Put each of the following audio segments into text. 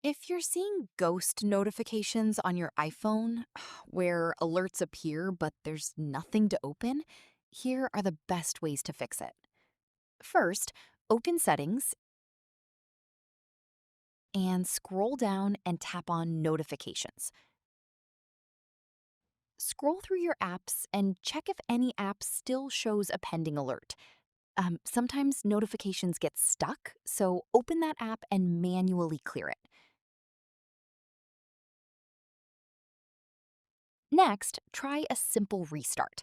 If you're seeing ghost notifications on your iPhone, where alerts appear but there's nothing to open, here are the best ways to fix it. First, open Settings and scroll down and tap on Notifications. Scroll through your apps and check if any app still shows a pending alert. Sometimes notifications get stuck, so open that app and manually clear it. Next, try a simple restart.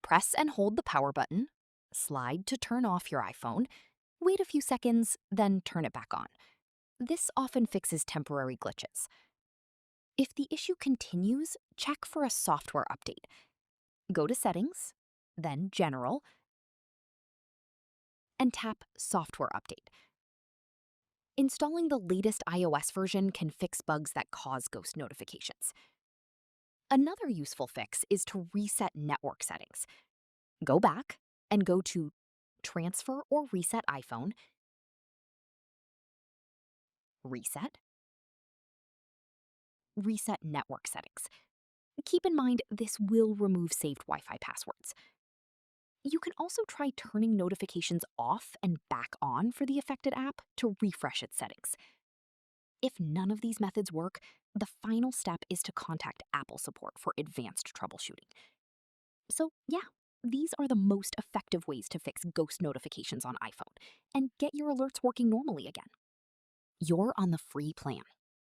Press and hold the power button, slide to turn off your iPhone, wait a few seconds, then turn it back on. This often fixes temporary glitches. If the issue continues, check for a software update. Go to Settings, then General, and tap Software Update. Installing the latest iOS version can fix bugs that cause ghost notifications. Another useful fix is to reset network settings. Go back and go to Transfer or Reset iPhone, Reset, Reset Network Settings. Keep in mind this will remove saved Wi-Fi passwords. You can also try turning notifications off and back on for the affected app to refresh its settings. If none of these methods work, the final step is to contact Apple support for advanced troubleshooting. So, yeah, these are the most effective ways to fix ghost notifications on iPhone and get your alerts working normally again. You're on the free plan.